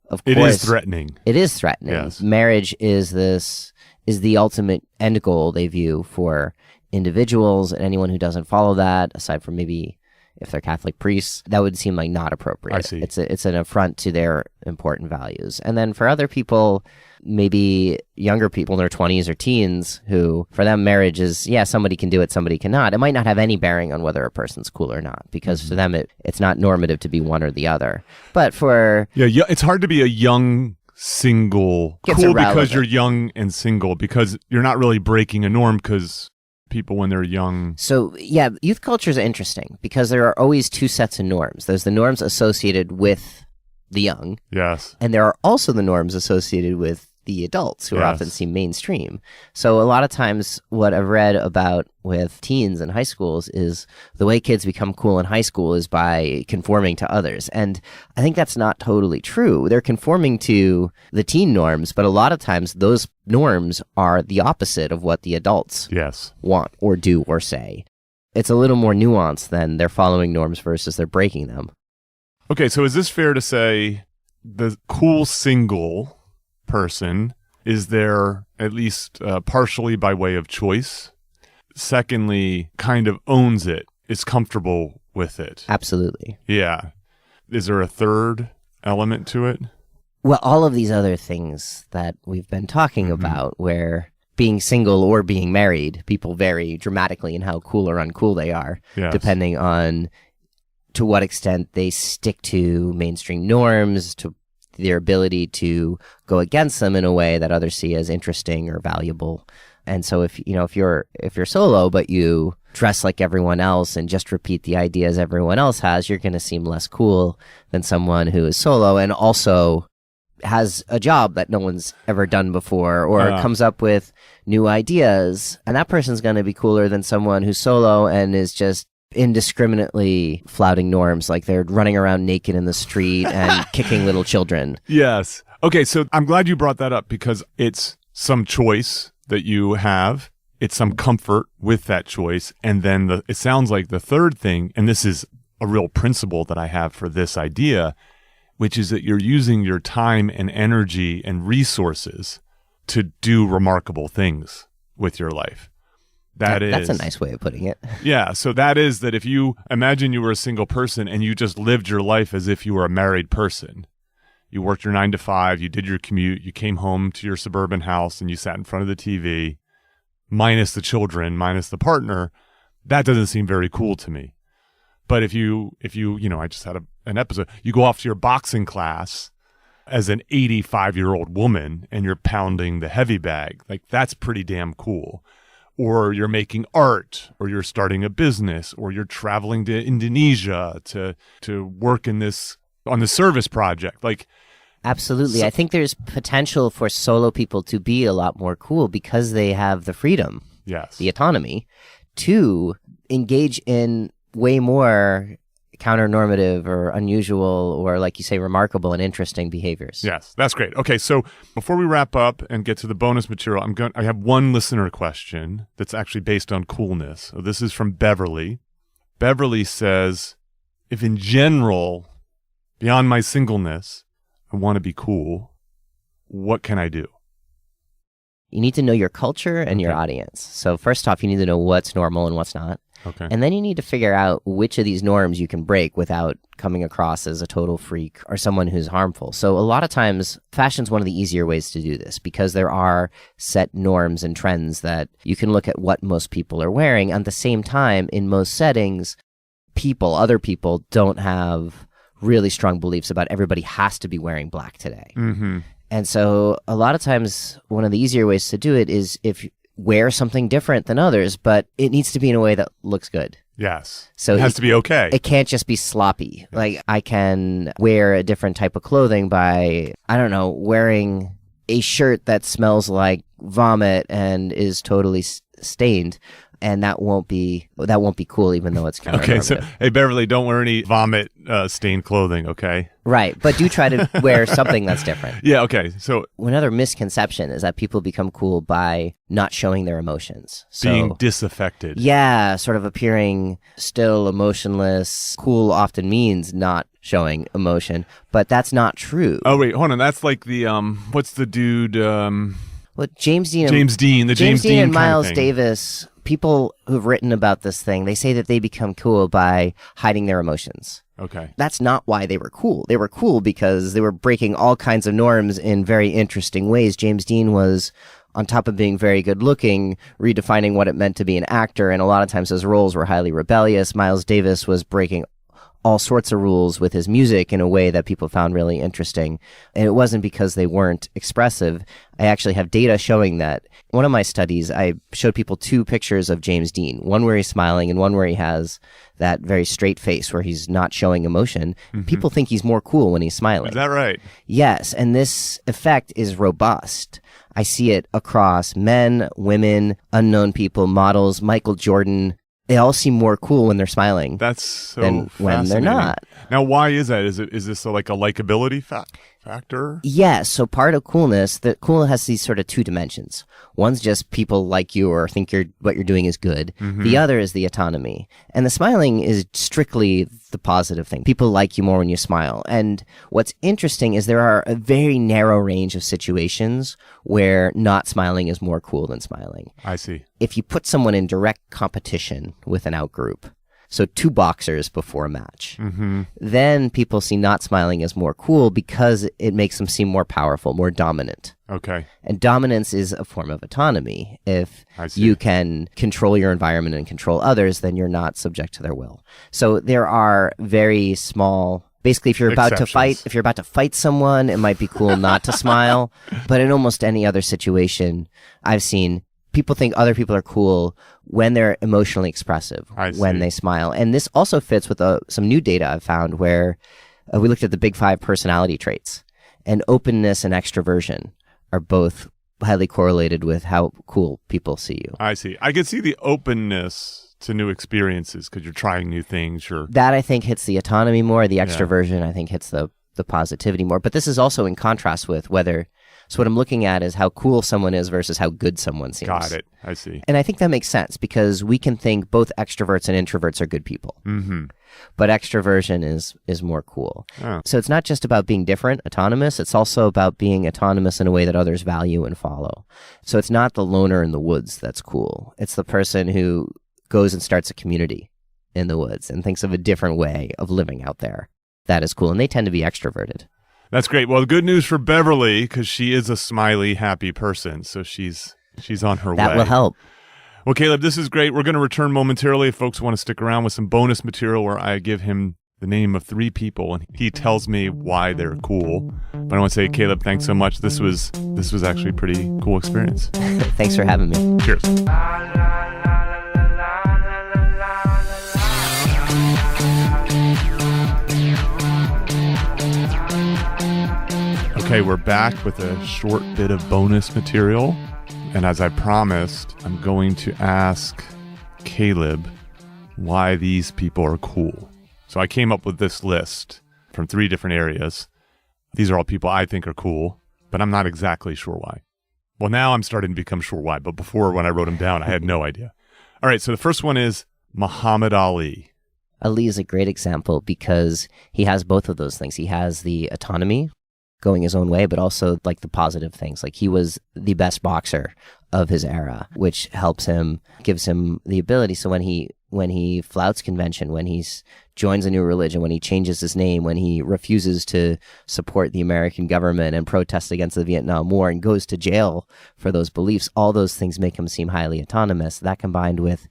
of course. It is threatening. It is threatening. Yes. Marriage is the ultimate end goal they view for individuals, and anyone who doesn't follow that, aside from maybe if they're Catholic priests, that would seem like not appropriate. I see. It's an affront to their important values. And then for other people, maybe younger people in their 20s or teens, who for them marriage is, somebody can do it, somebody cannot. It might not have any bearing on whether a person's cool or not, because for them it's not normative to be one or the other. But for it's hard to be a young single cool because you're young and single, because you're not really breaking a norm, because people when they're young. So youth culture is interesting because there are always two sets of norms. There's the norms associated with the young. Yes. And there are also the norms associated with the adults who are often seen mainstream. So a lot of times what I've read about with teens and high schools is the way kids become cool in high school is by conforming to others. And I think that's not totally true. They're conforming to the teen norms, but a lot of times those norms are the opposite of what the adults want or do or say. It's a little more nuanced than they're following norms versus they're breaking them. Okay, so is this fair to say the cool single person is there at least partially by way of choice? Secondly, kind of owns it, is comfortable with it. Absolutely. Yeah. Is there a third element to it? Well, all of these other things that we've been talking about, where being single or being married, people vary dramatically in how cool or uncool they are, depending on to what extent they stick to mainstream norms, to their ability to go against them in a way that others see as interesting or valuable. And so if you're solo, but you dress like everyone else and just repeat the ideas everyone else has, you're going to seem less cool than someone who is solo and also has a job that no one's ever done before, or comes up with new ideas. And that person's going to be cooler than someone who's solo and is just indiscriminately flouting norms, like they're running around naked in the street and kicking little children. Yes. Okay, so I'm glad you brought that up, because it's some choice that you have. It's some comfort with that choice. And then it sounds like the third thing, and this is a real principle that I have for this idea, which is that you're using your time and energy and resources to do remarkable things with your life. That's a nice way of putting it. Yeah, so that is that if you imagine you were a single person and you just lived your life as if you were a married person. You worked your 9 to 5, you did your commute, you came home to your suburban house and you sat in front of the TV, minus the children, minus the partner. That doesn't seem very cool to me. But if you I just had an episode, you go off to your boxing class as an 85-year-old woman and you're pounding the heavy bag, like that's pretty damn cool. Or you're making art, or you're starting a business, or you're traveling to Indonesia to work on the service project. Like, absolutely. I think there's potential for solo people to be a lot more cool because they have the freedom, yes, the autonomy to engage in way more counter-normative or unusual or, like you say, remarkable and interesting behaviors. Yes, that's great. Okay, so before we wrap up and get to the bonus material, I have one listener question that's actually based on coolness. So this is from Beverly. Beverly says, if in general, beyond my singleness, I want to be cool, what can I do? You need to know your culture and your audience. So first off, you need to know what's normal and what's not. Okay. And then you need to figure out which of these norms you can break without coming across as a total freak or someone who's harmful. So a lot of times, fashion's one of the easier ways to do this because there are set norms and trends that you can look at what most people are wearing. At the same time, in most settings, other people don't have really strong beliefs about everybody has to be wearing black today. Mm-hmm. And so a lot of times, one of the easier ways to do it is if wear something different than others, but it needs to be in a way that looks good. Yes. So it has to be okay. It can't just be sloppy. Yes. Like I can wear a different type of clothing by, I don't know, wearing a shirt that smells like vomit and is totally stained. And that won't be cool, even though it's counternormative. Okay, so hey Beverly, don't wear any vomit stained clothing, okay? Right, but do try to wear something that's different. Yeah, okay. So another misconception is that people become cool by not showing their emotions. Being disaffected. Yeah, sort of appearing still, emotionless. Cool often means not showing emotion, but that's not true. Oh wait, hold on. That's like the what's the dude? Well, James Dean and Miles Davis. People who've written about this thing, they say that they become cool by hiding their emotions. Okay. That's not why they were cool. They were cool because they were breaking all kinds of norms in very interesting ways. James Dean was, on top of being very good looking, redefining what it meant to be an actor, and a lot of times his roles were highly rebellious. Miles Davis was breaking all sorts of rules with his music in a way that people found really interesting. And it wasn't because they weren't expressive. I actually have data showing that. One of my studies, I showed people 2 pictures of James Dean, one where he's smiling and one where he has that very straight face where he's not showing emotion. Mm-hmm. People think he's more cool when he's smiling. Is that right? Yes, and this effect is robust. I see it across men, women, unknown people, models, Michael Jordan. They all seem more cool when they're smiling. That's so than when they're not. Now, like a likability factor? Yeah, so part of coolness, that cool has these sort of 2 dimensions. One's just people like you or think what you're doing is good. Mm-hmm. The other is the autonomy. And the smiling is strictly the positive thing. People like you more when you smile. And what's interesting is there are a very narrow range of situations where not smiling is more cool than smiling. I see. If you put someone in direct competition with an outgroup, so 2 boxers before a match, mm-hmm. then people see not smiling as more cool because it makes them seem more powerful, more dominant. Okay. And dominance is a form of autonomy. If you can control your environment and control others, then you're not subject to their will. So there are very small, basically if you're about to fight someone, it might be cool not to smile. But in almost any other situation I've seen, people think other people are cool when they're emotionally expressive, when they smile. And this also fits with some new data I've found where we looked at the big 5 personality traits, and openness and extroversion are both highly correlated with how cool people see you. I see. I can see the openness to new experiences because you're trying new things. That I think hits the autonomy more. The extroversion I think hits the positivity more. But this is also in contrast with whether So what I'm looking at is how cool someone is versus how good someone seems. Got it. I see. And I think that makes sense because we can think both extroverts and introverts are good people. Mm-hmm. But extroversion is more cool. Oh. So it's not just about being different, autonomous. It's also about being autonomous in a way that others value and follow. So it's not the loner in the woods that's cool. It's the person who goes and starts a community in the woods and thinks of a different way of living out there. That is cool. And they tend to be extroverted. That's great. Well, the good news for Beverly, because she is a smiley, happy person, so she's on her way. That will help. Well, Caleb, this is great. We're going to return momentarily if folks want to stick around with some bonus material where I give him the name of 3 people and he tells me why they're cool. But I want to say, Caleb, thanks so much. This was actually a pretty cool experience. Thanks for having me. Cheers. Okay, we're back with a short bit of bonus material. And as I promised, I'm going to ask Caleb why these people are cool. So I came up with this list from 3 different areas. These are all people I think are cool, but I'm not exactly sure why. Well, now I'm starting to become sure why, but before when I wrote them down, I had no idea. All right, so the first one is Muhammad Ali. Ali is a great example because he has both of those things. He has the autonomy, going his own way, but also like the positive things. Like he was the best boxer of his era, which helps him, gives him the ability. So when he flouts convention, when he joins a new religion, when he changes his name, when he refuses to support the American government and protests against the Vietnam War and goes to jail for those beliefs, all those things make him seem highly autonomous. That combined with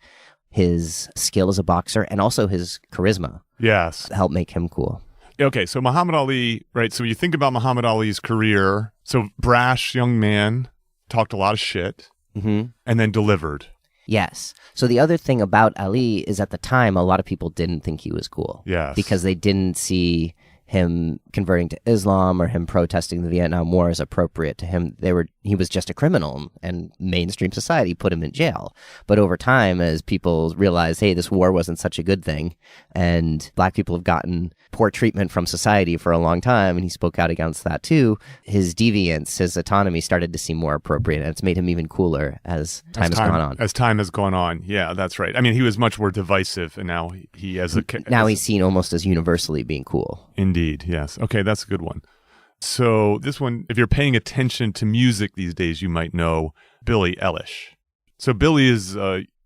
his skill as a boxer and also his charisma. Yes. Help make him cool. Okay, so Muhammad Ali, right? So you think about Muhammad Ali's career. So brash young man, talked a lot of shit, and then delivered. Yes. So the other thing about Ali is at the time, a lot of people didn't think he was cool. Yes. Because they didn't see him converting to Islam or him protesting the Vietnam War as appropriate to him. He was just a criminal and mainstream society put him in jail. But over time, as people realized, hey, this war wasn't such a good thing and black people have gotten poor treatment from society for a long time, and he spoke out against that too, his deviance, his autonomy started to seem more appropriate, and it's made him even cooler as time has gone on. As time has gone on. Yeah, that's right. I mean, he was much more divisive, and now he's seen almost as universally being cool. Indeed, yes. Okay, that's a good one. So this one, if you're paying attention to music these days, you might know Billie Eilish. So Billie is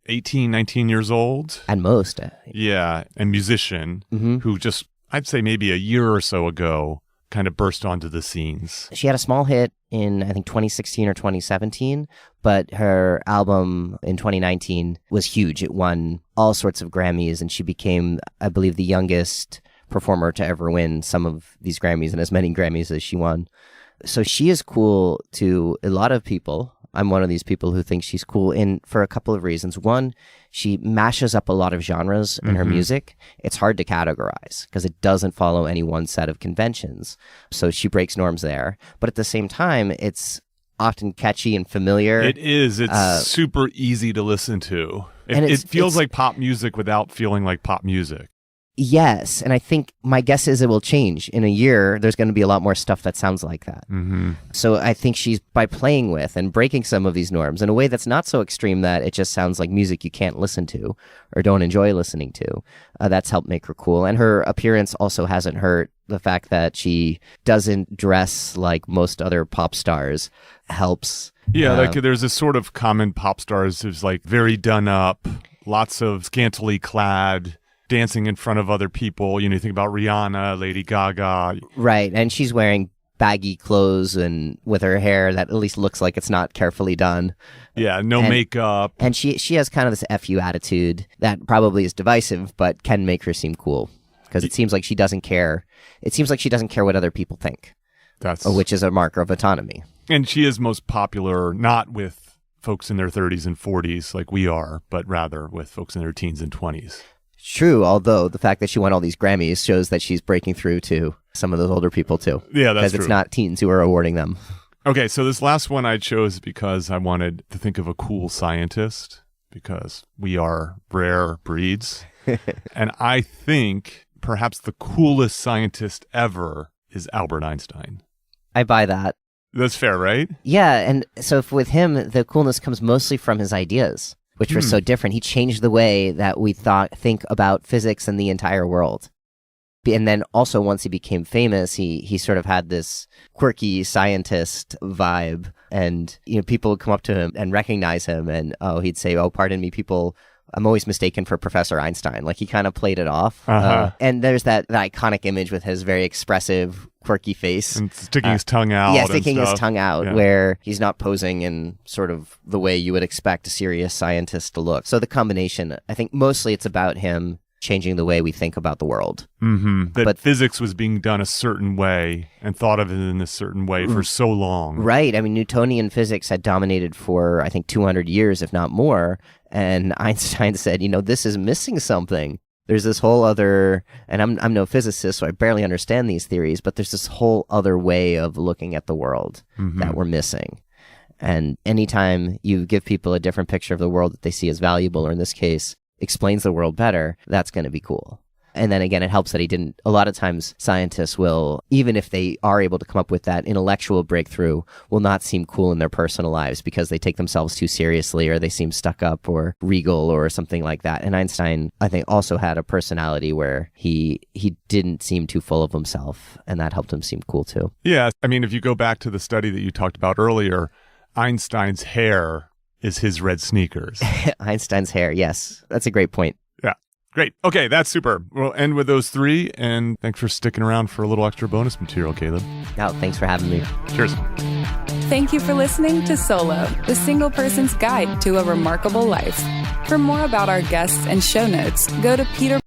18, 19 years old. At most. Yeah, a musician who just, I'd say maybe a year or so ago, kind of burst onto the scenes. She had a small hit in, I think, 2016 or 2017, but her album in 2019 was huge. It won all sorts of Grammys, and she became, I believe, the youngest performer to ever win some of these Grammys and as many Grammys as she won. So she is cool to a lot of people. I'm one of these people who think she's cool for a couple of reasons. One, she mashes up a lot of genres in her music. It's hard to categorize because it doesn't follow any one set of conventions. So she breaks norms there. But at the same time, it's often catchy and familiar. It is. It's super easy to listen to. It feels like pop music without feeling like pop music. Yes, and I think my guess is it will change. In a year, there's going to be a lot more stuff that sounds like that. So I think she's, by playing with and breaking some of these norms in a way that's not so extreme that it just sounds like music you can't listen to or don't enjoy listening to, that's helped make her cool. And her appearance also hasn't hurt. The fact that she doesn't dress like most other pop stars helps. Yeah, like there's this sort of common pop stars who's like very done up, lots of scantily clad, dancing in front of other people. You think about Rihanna, Lady Gaga. Right, and she's wearing baggy clothes and with her hair that at least looks like it's not carefully done. Yeah, no makeup. And she has kind of this F you attitude that probably is divisive, but can make her seem cool. Because it seems like she doesn't care. It seems like she doesn't care what other people think. Which is a marker of autonomy. And she is most popular not with folks in their 30s and 40s like we are, but rather with folks in their teens and 20s. True, although the fact that she won all these Grammys shows that she's breaking through to some of those older people too. Yeah, that's true. Because it's not teens who are awarding them. Okay, so this last one I chose because I wanted to think of a cool scientist, because we are rare breeds. And I think perhaps the coolest scientist ever is Albert Einstein. I buy that. That's fair, right? Yeah, and so with him, the coolness comes mostly from his ideas, which were so different. He changed the way that we think about physics and the entire world. And then also once he became famous, he sort of had this quirky scientist vibe, and people would come up to him and recognize him, and he'd say, "Oh, pardon me, people, I'm always mistaken for Professor Einstein." Like he kind of played it off. And there's that iconic image with his very expressive, quirky face. And sticking his tongue out. Yeah, sticking his tongue out, yeah. Where he's not posing in sort of the way you would expect a serious scientist to look. So the combination, I think mostly it's about him changing the way we think about the world. But physics was being done a certain way and thought of it in a certain way for so long. Right. I mean, Newtonian physics had dominated for, I think, 200 years, if not more. And Einstein said, this is missing something. There's this whole other, and I'm no physicist, so I barely understand these theories, but there's this whole other way of looking at the world that we're missing. And anytime you give people a different picture of the world that they see as valuable, or in this case, explains the world better, that's going to be cool. And then again, it helps that a lot of times scientists will, even if they are able to come up with that intellectual breakthrough, will not seem cool in their personal lives because they take themselves too seriously, or they seem stuck up or regal or something like that. And Einstein, I think, also had a personality where he didn't seem too full of himself, and that helped him seem cool too. Yeah. I mean, if you go back to the study that you talked about earlier, Einstein's hair is his red sneakers. Einstein's hair, yes. That's a great point. Yeah. Great. Okay, that's super. We'll end with those three, and thanks for sticking around for a little extra bonus material, Caleb. Oh, thanks for having me. Cheers. Thank you for listening to Solo, the single person's guide to a remarkable life. For more about our guests and show notes, go to Peter